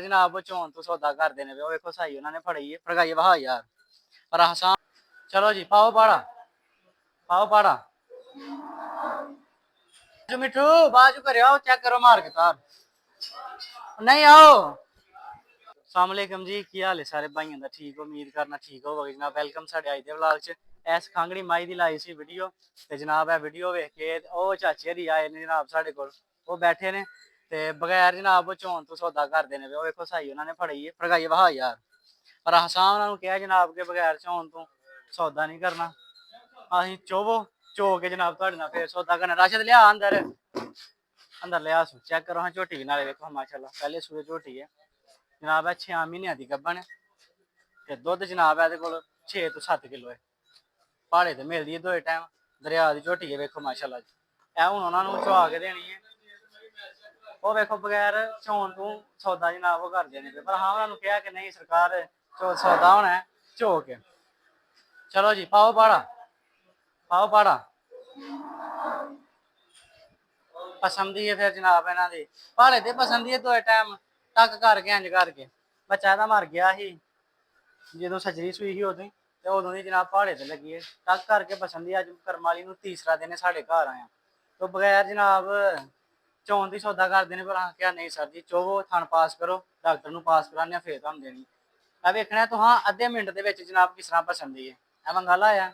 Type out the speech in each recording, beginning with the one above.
जनाब वो चौन तो सौदा करते हैं वो वेखो सही उन्होंने फड़ी है फड़काई वहा यार पर हसान। चलो जी पाओ पाड़ा जो मिठू बाजू करे आओ चेक करो मार के तार नहीं आओ। अस्सलामुअलैकुम जी की हाल है सारे भाइयों का ठीक उम्मीद करना ठीक होगा जनाब वेलकम साढ़े अज के व्लॉग च इस खांगड़ी माई की लाई सी वीडियो तो जनाब है वीडियो वेख के वो चाचे हरी आए ने जनाब साढ़े को वो बैठे ने ते बगैर जनाब चौन तो सौदा करते हैं वेखो सही उन्होंने फड़ी है फड़काई वहा यार पर असां उन्होंने कहा जनाब के बगैर चौन तो सौदा नहीं करना अं चोवो चो के जनाब थोड़े फिर सौदा करना राशद लिया अंदर अंदर लिया चेक करो हाँ झोटी भी नाले देखो माशाल्लाह पहले सूए झोटी है जनाब है 6 महीनों की गब्बन है दुध जनाब है को 6 तो 7 किलो है पहाड़े तो मिलती है दो टाइम दरिया की झोटी है वेखो माशाल्लाह ए हूँ उन्होंने चुआ के देनी है वो वेखो बगैर चौन तू सौदा जनाब वो कर देने पर हाँ उन्होंने कहा कि नहीं सरकार सौदा होना है चो के। चलो जी पाओ पाड़ा पसंद ही है फिर जनाब इन्हों की पहाड़े तो पसंद ही है दो टाइम टक करके इंज करके बच्चा ਇਹਦਾ मर गया ही जो सजरी सूई ही उदों तो उदों की जनाब पहाड़े तो लगी है टक करके पसंद ही अज करम वाली तीसरा दिन साढ़े घर आया तो बगैर जनाब चौन की सौदा कर देने पर क्या नहीं सर जी चोवो थन पास करो डॉक्टर पास कराने फिर तुम देनी वेखना तो हाँ अद्धे मिनट के जनाब किस तरह पसंद ही है एवं गल आया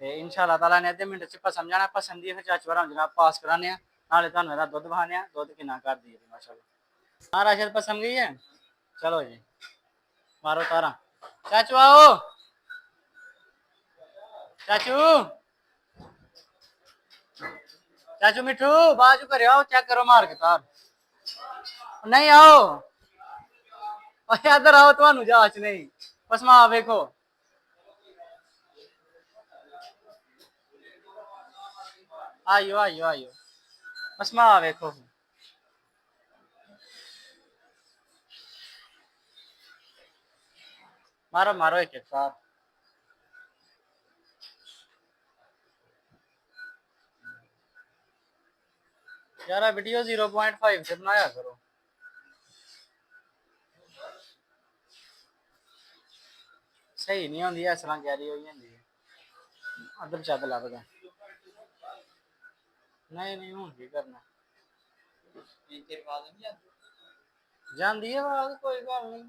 तो इंशाअल्लाह ताला ने अद्धे मिनट से पसंद जाना पसंद ही फिर चाचू हर जनाब पास कराने नाले तुम ਇਹਦਾ दुध बहाने दुध कि कर दी माशाल्लाह। हाँ राशद पसंद गई है चलो जी मारो तारा चाचू आओ चाचू चाचू मिठू बाजू करे आओ चेक करो मार के तार नहीं आओ इधर आओ थानू जांच नहीं पसमा वेखो आइयो आइयो आइयो पसमा वेखो मारो मारो एक एक साथ यार वीडियो 0.5 से बनाया करो सही नहीं होंगी इस तरह गैरी हो जाती है अदब चद लगता नहीं नहीं हूँ की करना जाती है बात कोई गल नहीं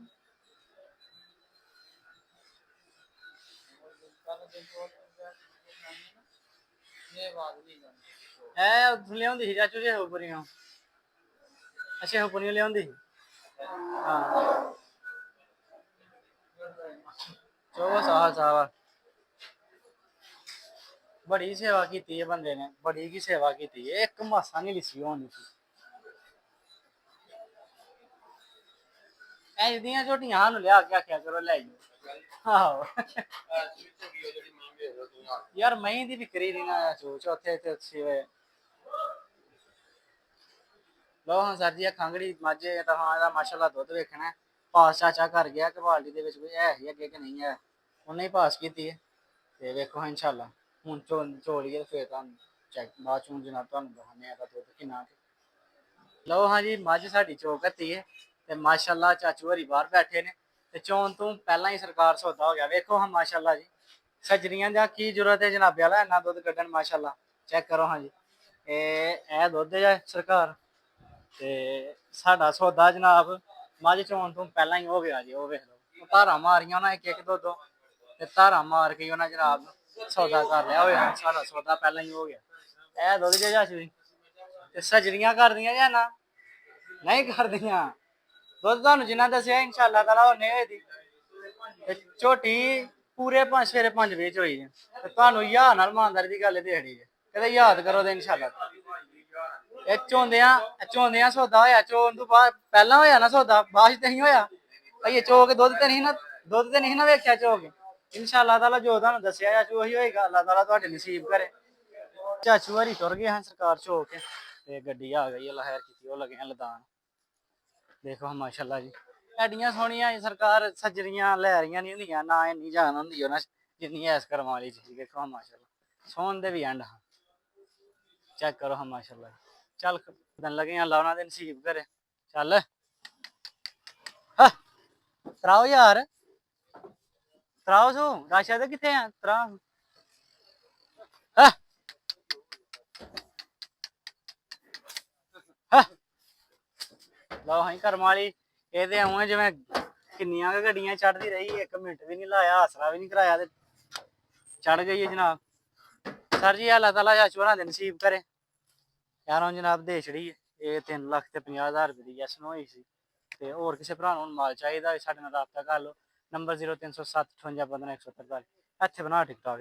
लिया चाचू जी हुपरियों अच्छा हुपरियों लिया हाँ चलो साल साल बड़ी सेवा की है बंदे ने बड़ी की सेवा की है एक मासा नहीं लिसी होनी थी ऐदियां झोटियां सानू लिया के आख्या करो लै आहो यार मही दी बिक्री नहीं ना चौथे चौथे लो हाँ सर जी खांगड़ी माझे तो हाँ माशाल्लाह दुध वेखना है पास चाचा कर गया क्वालिटी के कोई है ही अगे कि नहीं है उन्हें ही पास की है वेखो हाँ इंशाल्लाह हूँ चोलिए फिर तुम चैक बाद चूं जनाब तुम दखाने दुध कि लो हाँ जी मझ साड़ी चोक हती है तो माशाल्लाह चाचू हरी बाहर बैठे ने ते चौन तू पहला ही सरकार सौदा हो गया वेखो हाँ माशाल्लाह जी सजरियां दा की जरूरत है जनाबे वाला इन्ना दुध कड्ढन माशाल्लाह चेक करो हाँ जी ए दुध है सरकार ते साडा सौदा जनाब मझ चौन तू पहला ही हो गया जी वो वेख लो धारा मारियां उन्हें एक दो दो ते धारा मार के उन्हें जनाब सौदा कर लिया होया साडा सौदा पहला ही हो गया ए दुध जे चाचू जी सजरियां कर दियां जां ना नहीं कर दियां दुध तुहानू जिन्ना दस्सेआ इंशाअल्लाह ताला उन्ने होई दी झोटी पूरे सवेरे 5 बजे च होई है तुहानू ज्हार नाल ईमानदारी दी गल देनी है कदे याद करो ते इंशाअल्लाह चौंदियां सौदा होया चौन तो बाद पहला होया ना सौदा बाद च नहीं होया भाई चो के दुध ते नहीं ना वेख्या चो के इंशाअल्लाह ताला जो तुहानू दस्सेआ चाचू ओही होएगा अल्लाह ताला तुहाडे नसीब करे चाचू हरी तुर गए हैं सरकार चो के ते गड्डी आ गई अल्लाह खैर कीती ओह लगे हैं लदान देखो माशाल्लाह जी एडियां सोहनियां सरकार सजरियां लहरियां नहीं होंदियां ना इन्नी जान होंदी ना जिन्नी ऐस करम वाली चीज देखो माशाल्लाह सोहन दे भी एंड चेक करो हम माशाल्लाह चल दिन लगे अल्लाह उन्होंने नसीब करे चल ਤਰਾਓ ਯਾਰ, ਤਰਾਓ ਸੂ ਰਾਸ਼ਾ ਤੇ ਕਿੱਥੇ ਆ ਤਰਾ। ਹਾਂ ਹਾਂ ਲਓ ਹਾਂ ਕਰਮ ਵਾਲੀ। ਇਹਦੇ ਆਉਂ ਜਿਵੇਂ ਕਿੰਨੀਆਂ ਕੁ ਗੱਡੀਆਂ ਚੜ੍ਹਦੀ ਰਹੀ, 1 ਮਿੰਟ ਵੀ ਨਹੀਂ ਲਾਇਆ, ਆਸਰਾ ਵੀ ਨਹੀਂ ਕਰਾਇਆ ਤੇ ਚੜ ਗਈ ਹੈ ਜਨਾਬ। ਸਰ ਜੀ ਅੱਲਾਹ ਤਾਲਾ ਯਾਸ਼ਵਰਾਂ ਦੇ ਨਸੀਬ ਕਰੇ। ਯਾਰ ਹੁਣ ਜਨਾਬ ਦੇ ਛੜੀ ਇਹ 3,50,000 ਰੁਪਏ ਦੀ ਯੈਸ ਹੋਈ ਸੀ। ਤੇ ਹੋਰ ਕਿਸੇ ਭਰਾ ਨੂੰ ਮਾਲ ਚਾਹੀਦਾ ਸਾਡੇ ਨਾਲ ਰਾਬਤਾ ਕਰ ਲਓ। ਨੰਬਰ 0307 58 15 143 ਇੱਥੇ ਬਣਾ ਟਿਕਟੋਕ।